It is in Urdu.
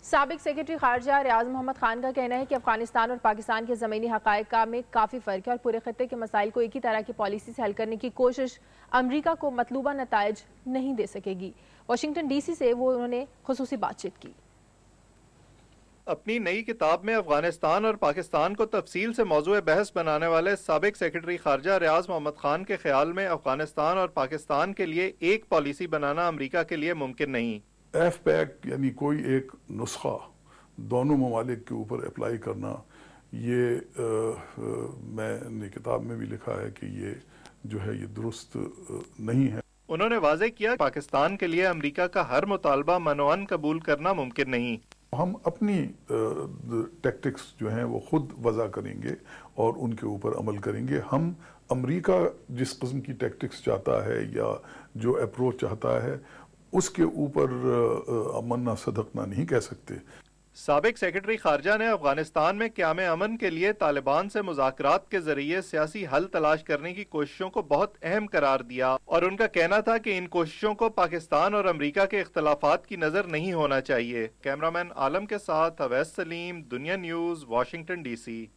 سابق سیکرٹری خارجہ ریاض محمد خان کا کہنا ہے کہ افغانستان اور پاکستان کے زمینی حقائق میں کافی فرق ہے اور پورے خطے کے مسائل کو ایک ہی طرح کی پالیسی سے حل کرنے کی کوشش امریکہ کو مطلوبہ نتائج نہیں دے سکے گی۔ واشنگٹن ڈی سی سے انہوں نے خصوصی بات چیت کی۔ اپنی نئی کتاب میں افغانستان اور پاکستان کو تفصیل سے موضوع بحث بنانے والے سابق سیکرٹری خارجہ ریاض محمد خان کے خیال میں افغانستان اور پاکستان کے لیے ایک پالیسی بنانا امریکہ کے لیے ممکن نہیں۔ ایف پیک یعنی کوئی ایک نسخہ دونوں ممالک کے اوپر اپلائی کرنا، یہ میں نے کتاب میں بھی لکھا ہے کہ یہ جو ہے یہ درست نہیں ہے۔ انہوں نے واضح کیا پاکستان کے لیے امریکہ کا ہر مطالبہ منوعاً قبول کرنا ممکن نہیں۔ ہم اپنی ٹیکٹکس جو ہیں وہ خود وضع کریں گے اور ان کے اوپر عمل کریں گے۔ ہم امریکہ جس قسم کی ٹیکٹکس چاہتا ہے یا جو اپروچ چاہتا ہے اس کے اوپر امن صدقنا نہیں کہہ سکتے۔ سابق سیکرٹری خارجہ نے افغانستان میں قیام امن کے لیے طالبان سے مذاکرات کے ذریعے سیاسی حل تلاش کرنے کی کوششوں کو بہت اہم قرار دیا اور ان کا کہنا تھا کہ ان کوششوں کو پاکستان اور امریکہ کے اختلافات کی نظر نہیں ہونا چاہیے۔ کیمرامین عالم کے ساتھ اویس سلیم، دنیا نیوز، واشنگٹن ڈی سی۔